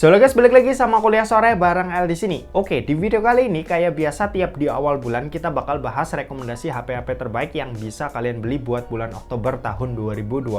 So guys, balik lagi sama kuliah sore bareng El di sini. Oke, di video kali ini kayak biasa tiap di awal bulan kita bakal bahas rekomendasi HP-HP terbaik yang bisa kalian beli buat bulan Oktober tahun 2023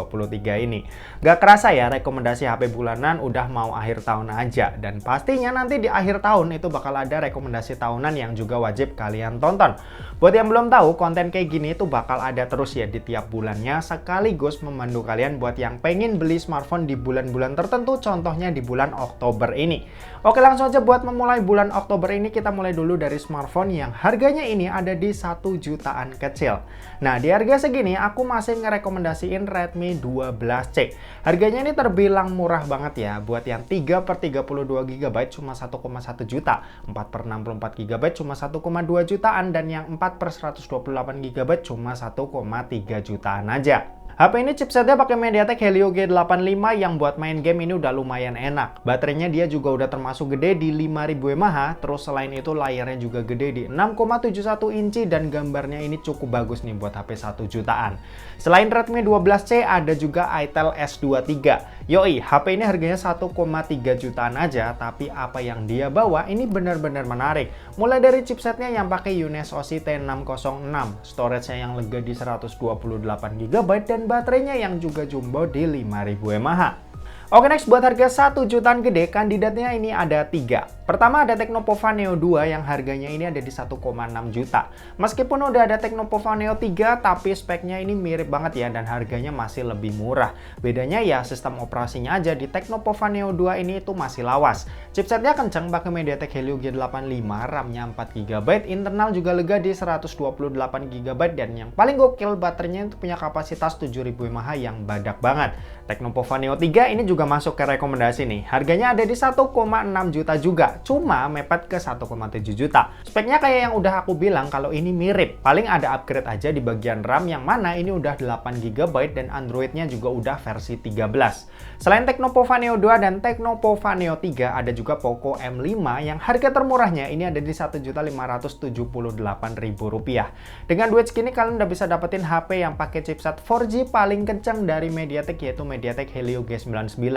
ini. Gak kerasa ya, rekomendasi HP bulanan udah mau akhir tahun aja. Dan pastinya nanti di akhir tahun itu bakal ada rekomendasi tahunan yang juga wajib kalian tonton. Buat yang belum tahu, konten kayak gini itu bakal ada terus ya di tiap bulannya, sekaligus memandu kalian buat yang pengen beli smartphone di bulan-bulan tertentu, contohnya di bulan Oktober ini. Oke, langsung aja buat memulai bulan Oktober ini kita mulai dulu dari smartphone yang harganya ini ada di 1 jutaan kecil. Nah, di harga segini aku masih ngerekomendasiin Redmi 12C. Harganya ini terbilang murah banget ya, buat yang 3/32 GB cuma 1,1 juta, 4/64 GB cuma 1,2 jutaan, dan yang 4/128 GB cuma 1,3 jutaan aja. HP ini chipsetnya pakai MediaTek Helio G85 yang buat main game ini udah lumayan enak. Baterainya dia juga udah termasuk gede di 5000 mAh, terus selain itu layarnya juga gede di 6,71 inci dan gambarnya ini cukup bagus nih buat HP 1 jutaan. Selain Redmi 12C ada juga Itel S23. Yoi, HP ini harganya 1,3 jutaan aja, tapi apa yang dia bawa ini benar-benar menarik. Mulai dari chipsetnya yang pakai Uniswap T606, storage-nya yang lega di 128 GB dan baterainya yang juga jumbo di 5000 mAh. Oke, next buat harga 1 jutaan gede, kandidatnya ini ada 3. Pertama ada Tecnopova Neo 2 yang harganya ini ada di 1,6 juta. Meskipun udah ada Tecnopova Neo 3, tapi speknya ini mirip banget ya dan harganya masih lebih murah. Bedanya ya sistem operasinya aja, di Tecnopova Neo 2 ini itu masih lawas. Chipsetnya kenceng pakai MediaTek Helio G85, RAM-nya 4 GB, internal juga lega di 128 GB, dan yang paling gokil baterainya itu punya kapasitas 7000 mAh yang badak banget. Tecnopova Neo 3 ini juga masuk ke rekomendasi nih. Harganya ada di 1,6 juta juga, cuma mepet ke 1,7 juta. Speknya kayak yang udah aku bilang kalau ini mirip. Paling ada upgrade aja di bagian RAM yang mana ini udah 8 GB dan Androidnya juga udah versi 13. Selain Tecnopova Neo 2 dan Tecnopova Neo 3, ada juga Poco M5 yang harga termurahnya ini ada di Rp1.578.000. Dengan duit segini kalian udah bisa dapetin HP yang pakai chipset 4G paling kencang dari MediaTek, yaitu MediaTek Helio G99.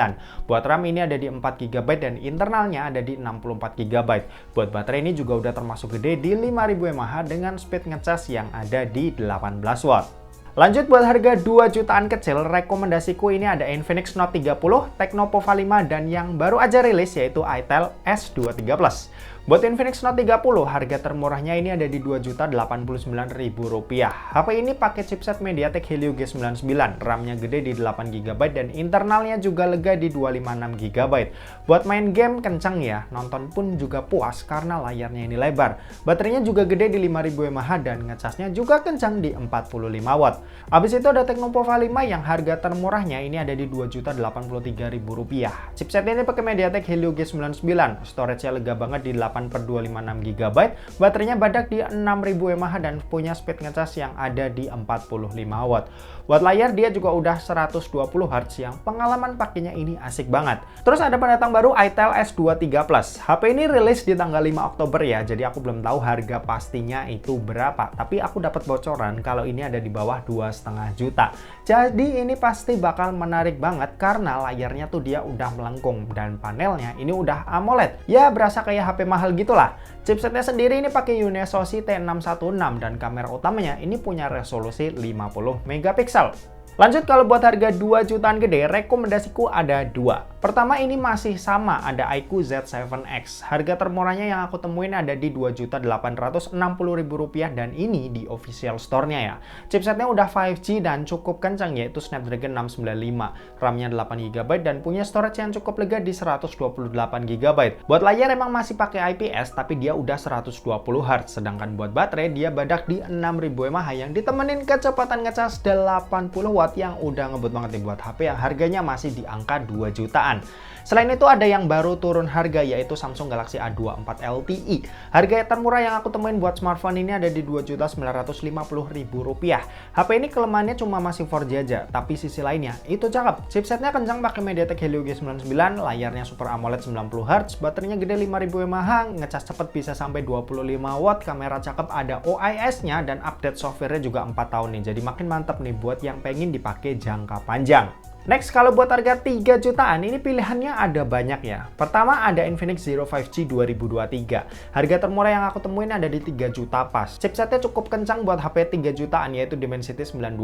Buat RAM ini ada di 4 GB dan internalnya ada di 64 GB. Buat baterai ini juga udah termasuk gede di 5000 mAh dengan speed ngecas yang ada di 18 watt. Lanjut buat harga 2 jutaan kecil, rekomendasiku ini ada Infinix Note 30, Tecnopova 5, dan yang baru aja rilis yaitu Itel S23 Plus. Buat Infinix Note 30, harga termurahnya ini ada di Rp2.089.000. HP ini pakai chipset MediaTek Helio G99, RAM-nya gede di 8 GB dan internalnya juga lega di 256 GB. Buat main game kencang ya, nonton pun juga puas karena layarnya ini lebar. Baterainya juga gede di 5000 mAh dan ngecasnya juga kencang di 45 watt. Habis itu ada Tecnopova 5 yang harga termurahnya ini ada di Rp2.083.000. Chipsetnya ini pakai MediaTek Helio G99, storage-nya lega banget di 8/256 GB, baterainya badak di 6000 mAh dan punya speed ngecas yang ada di 45 watt. Buat layar dia juga udah 120 Hz yang pengalaman pakainya ini asik banget. Terus ada pendatang baru Itel S23 Plus. HP ini rilis di tanggal 5 Oktober ya, jadi aku belum tahu harga pastinya itu berapa. Tapi aku dapat bocoran kalau ini ada di bawah 2,5 juta. Jadi ini pasti bakal menarik banget karena layarnya tuh dia udah melengkung dan panelnya ini udah AMOLED. Ya berasa kayak HP mahal gitulah. Chipsetnya sendiri ini pakai Uniswap T616 dan kamera utamanya ini punya resolusi 50 megapiksel. Lanjut kalau buat harga 2 jutaan gede, rekomendasiku ada 2. Pertama ini masih sama, ada iQOO Z7X. Harga termurahnya yang aku temuin ada di Rp2.860.000 dan ini di official store-nya ya. Chipsetnya udah 5G dan cukup kencang yaitu Snapdragon 695. RAM-nya 8 GB dan punya storage yang cukup lega di 128 GB. Buat layar emang masih pakai IPS tapi dia udah 120 Hz. Sedangkan buat baterai dia badak di 6000 mAh yang ditemenin kecepatan ngecas 80 watt yang udah ngebut banget nih buat HP yang harganya masih di angka 2 jutaan. Selain itu ada yang baru turun harga yaitu Samsung Galaxy A24 LTE. Harga termurah yang aku temuin buat smartphone ini ada di Rp2.950.000. HP ini kelemahannya cuma masih 4G aja, tapi sisi lainnya itu cakep. Chipsetnya kencang pakai MediaTek Helio G99, layarnya Super AMOLED 90Hz, baterainya gede 5000 mAh, ngecas cepet bisa sampai 25 watt, kamera cakep ada OIS-nya dan update software-nya juga 4 tahun nih. Jadi makin mantap nih buat yang pengen dipakai jangka panjang. Next, kalau buat harga 3 jutaan, ini pilihannya ada banyak ya. Pertama ada Infinix Zero 5G 2023. Harga termurah yang aku temuin ada di 3 juta pas. Chipsetnya cukup kencang buat HP 3 jutaan, yaitu Dimensity 920.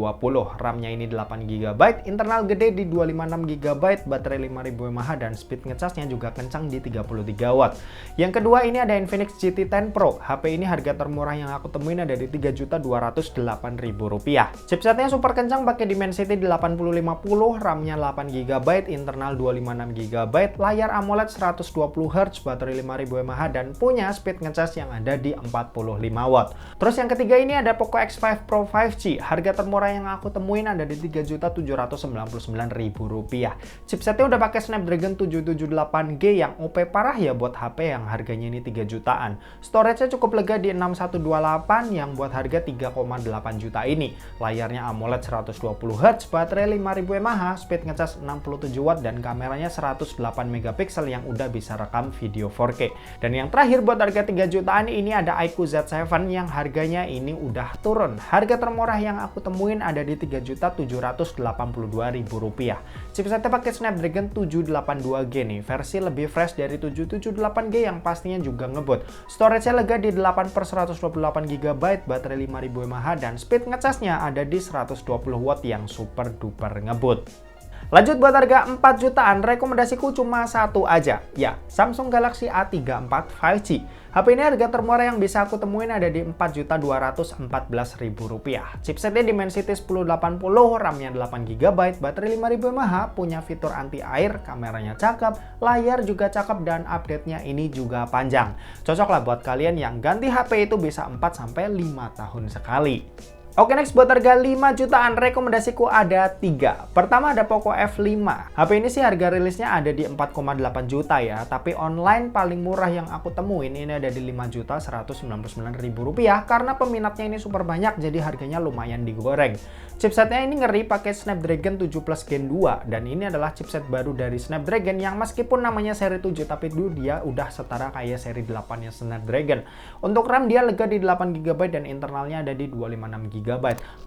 RAM-nya ini 8GB, internal gede di 256GB, baterai 5000 mAh, dan speed ngecasnya juga kencang di 33W. Yang kedua ini ada Infinix GT 10 Pro. HP ini harga termurah yang aku temuin ada di 3.208.000 rupiah. Chipsetnya super kencang pakai Dimensity 8050, RAM-nya 8GB, internal 256GB, layar AMOLED 120Hz, baterai 5000 mAh, dan punya speed ngecas yang ada di 45W. Terus yang ketiga ini ada Poco X5 Pro 5G. Harga termurah yang aku temuin ada di 3.799.000 rupiah. Chipsetnya udah pakai Snapdragon 778G yang OP parah ya buat HP yang harganya ini 3 jutaan. Storage-nya cukup lega di 6128 yang buat harga 3,8 juta ini. Layarnya AMOLED 120Hz, baterai 5000 mAh, speed ngecas 67W, dan kameranya 108MP yang udah bisa rekam video 4K. Dan yang terakhir buat harga 3 jutaan ini ada iQOO Z7 yang harganya ini udah turun. Harga termurah yang aku temuin ada di 3.782.000 rupiah. Chipsetnya pakai Snapdragon 782G nih, versi lebih fresh dari 778G yang pastinya juga ngebut. Storage-nya lega di 8/128GB, baterai 5000 mAh, dan speed ngecasnya ada di 120W yang super duper ngebut. Lanjut buat harga 4 jutaan, rekomendasiku cuma satu aja, ya, Samsung Galaxy A34 5G. HP ini harga termurah yang bisa aku temuin ada di 4.214.000 rupiah. Chipsetnya Dimensity 1080, RAM-nya 8GB, baterai 5000 mAh, punya fitur anti-air, kameranya cakep, layar juga cakep, dan update-nya ini juga panjang. Cocok lah buat kalian yang ganti HP itu bisa 4-5 tahun sekali. Oke, next buat harga 5 jutaan, rekomendasiku ada 3. Pertama ada Poco F5. HP ini sih harga rilisnya ada di 4,8 juta ya, tapi online paling murah yang aku temuin ini ada di 5.199.000 rupiah karena peminatnya ini super banyak, jadi harganya lumayan digoreng. Chipsetnya ini ngeri pakai Snapdragon 7 Plus Gen 2, dan ini adalah chipset baru dari Snapdragon yang meskipun namanya seri 7 tapi dulu dia udah setara kayak seri 8-nya Snapdragon. Untuk RAM dia lega di 8GB dan internalnya ada di 256GB.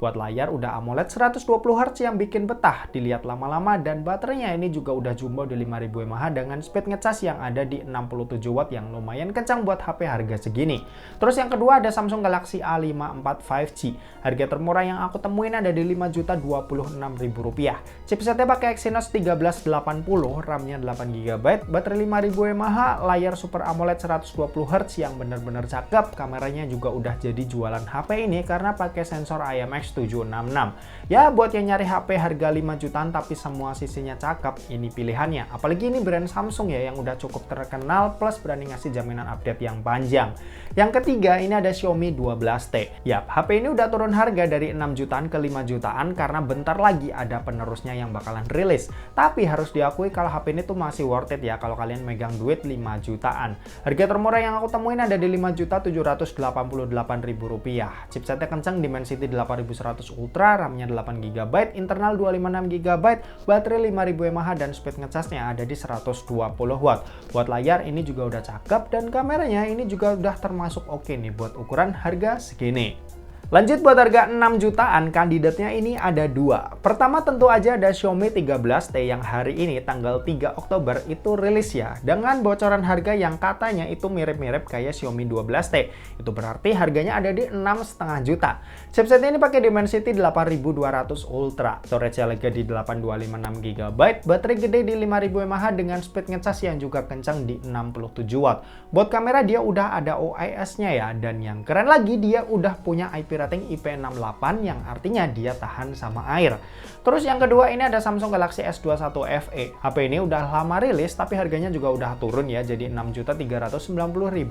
Buat layar udah AMOLED 120Hz yang bikin betah dilihat lama-lama, dan baterainya ini juga udah jumbo di 5000 mAh dengan speed ngecas yang ada di 67W yang lumayan kencang buat HP harga segini. Terus yang kedua ada Samsung Galaxy A54 5G. Harga termurah yang aku temuin ada di 5.026.000 rupiah. Chipsetnya pakai Exynos 1380, RAM-nya 8GB, baterai 5000 mAh, layar Super AMOLED 120Hz yang bener-bener cakep, kameranya juga udah jadi jualan HP ini karena pakai sensor IMX766. Ya, buat yang nyari HP harga 5 jutaan tapi semua sisinya cakep, ini pilihannya. Apalagi ini brand Samsung ya yang udah cukup terkenal plus berani ngasih jaminan update yang panjang. Yang ketiga ini ada Xiaomi 12T. Yap, HP ini udah turun harga dari 6 jutaan ke 5 jutaan karena bentar lagi ada penerusnya yang bakalan rilis. Tapi harus diakui kalau HP ini tuh masih worth it ya kalau kalian megang duit 5 jutaan. Harga termurah yang aku temuin ada di 5.788.000 rupiah. Chipsetnya kencang, Dimensity 8100 Ultra, RAM-nya 8GB, internal 256GB, baterai 5000 mAh, dan speed ngecasnya ada di 120W. Buat layar ini juga udah cakep dan kameranya ini juga udah termasuk oke nih buat ukuran harga segini. Lanjut buat harga 6 jutaan, kandidatnya ini ada 2. Pertama tentu aja ada Xiaomi 13T yang hari ini tanggal 3 Oktober itu rilis ya, dengan bocoran harga yang katanya itu mirip-mirip kayak Xiaomi 12T. Itu berarti harganya ada di 6,5 juta. Chipsetnya ini pakai Dimensity 8200 Ultra, storage lega di 8256GB, baterai gede di 5000 mAh dengan speed ngecas yang juga kencang di 67W. Buat kamera dia udah ada OIS-nya ya, dan yang keren lagi dia udah punya IP rating IP68 yang artinya dia tahan sama air. Terus yang kedua ini ada Samsung Galaxy S21 FE. HP ini udah lama rilis tapi harganya juga udah turun ya, jadi 6.390.000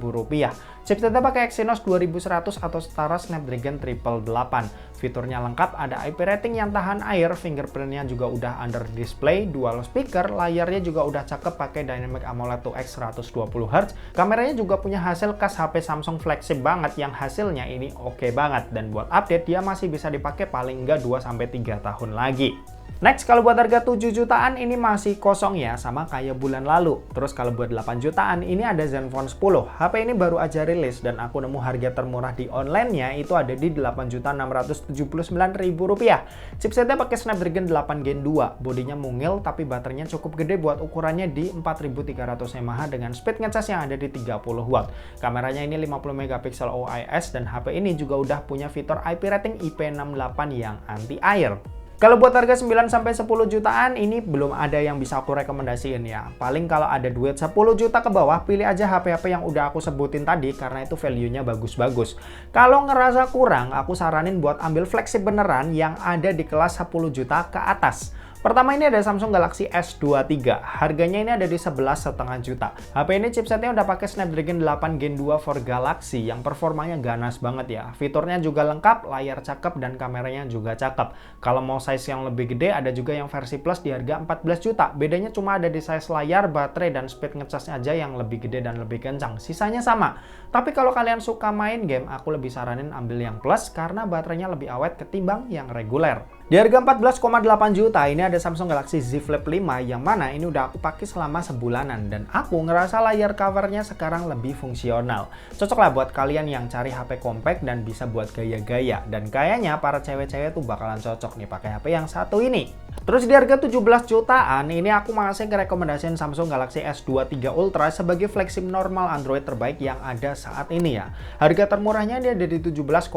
rupiah. Chipsetnya pakai Exynos 2100 atau setara Snapdragon 888. Fiturnya lengkap, ada IP rating yang tahan air, fingerprintnya juga udah under display, dual speaker, layarnya juga udah cakep pakai Dynamic AMOLED 2X 120Hz. Kameranya juga punya hasil khas HP Samsung flagship banget yang hasilnya ini oke banget. Dan buat update dia masih bisa dipakai paling enggak 2-3 tahun lagi. Next, kalau buat harga 7 jutaan ini masih kosong ya, sama kayak bulan lalu. Terus kalau buat 8 jutaan ini ada Zenfone 10. HP ini baru aja rilis dan aku nemu harga termurah di online-nya itu ada di Rp8.679.000. Chipsetnya pakai Snapdragon 8 Gen 2. Bodinya mungil tapi baterainya cukup gede buat ukurannya di 4300 mAh dengan speed ngecas yang ada di 30 watt. Kameranya ini 50 megapiksel OIS dan HP ini juga udah punya fitur IP rating IP68 yang anti-air. Kalau buat harga 9-10 jutaan ini belum ada yang bisa aku rekomendasiin ya. Paling kalau ada duit 10 juta ke bawah, pilih aja HP-HP yang udah aku sebutin tadi karena itu value-nya bagus-bagus. Kalau ngerasa kurang, aku saranin buat ambil flagship beneran yang ada di kelas 10 juta ke atas. Pertama ini ada Samsung Galaxy S23. Harganya ini ada di 11,5 juta. HP ini chipsetnya udah pakai Snapdragon 8 Gen 2 for Galaxy yang performanya ganas banget ya. Fiturnya juga lengkap, layar cakep dan kameranya juga cakep. Kalau mau size yang lebih gede ada juga yang versi plus di harga 14 juta. Bedanya cuma ada di size layar, baterai dan speed ngecasnya aja yang lebih gede dan lebih kencang. Sisanya sama. Tapi kalau kalian suka main game, aku lebih saranin ambil yang plus karena baterainya lebih awet ketimbang yang reguler. Di harga 14,8 juta ini ada Samsung Galaxy Z Flip 5 yang mana ini udah aku pakai selama sebulanan dan aku ngerasa layar covernya sekarang lebih fungsional. Cocok lah buat kalian yang cari HP compact dan bisa buat gaya-gaya dan kayaknya para cewek-cewek tuh bakalan cocok nih pakai HP yang satu ini. Terus di harga 17 jutaan ini aku masih ngerekomendasiin Samsung Galaxy S23 Ultra sebagai flagship normal Android terbaik yang ada saat ini ya. Harga termurahnya dia ada di 17,5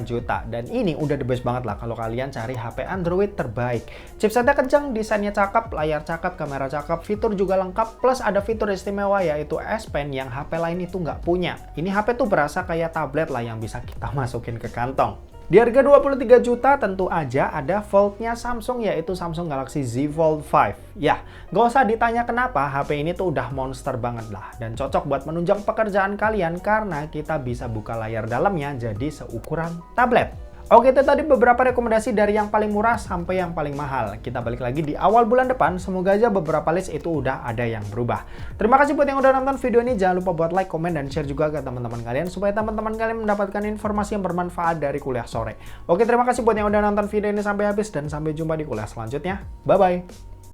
juta dan ini udah the best banget lah kalau kalian cari HP Android terbaik. Chipsetnya kencang, desainnya cakep, layar cakep, kamera cakep, fitur juga lengkap, plus ada fitur istimewa yaitu S Pen yang HP lain itu nggak punya. Ini HP tuh berasa kayak tablet lah yang bisa kita masukin ke kantong. Di harga 23 juta tentu aja ada Fold-nya Samsung yaitu Samsung Galaxy Z Fold 5. Ya, nggak usah ditanya kenapa, HP ini tuh udah monster banget lah dan cocok buat menunjang pekerjaan kalian karena kita bisa buka layar dalamnya jadi seukuran tablet. Oke, itu tadi beberapa rekomendasi dari yang paling murah sampai yang paling mahal. Kita balik lagi di awal bulan depan, semoga aja beberapa list itu udah ada yang berubah. Terima kasih buat yang udah nonton video ini, jangan lupa buat like, komen, dan share juga ke teman-teman kalian supaya teman-teman kalian mendapatkan informasi yang bermanfaat dari kuliah sore. Oke, terima kasih buat yang udah nonton video ini sampai habis dan sampai jumpa di kuliah selanjutnya. Bye-bye!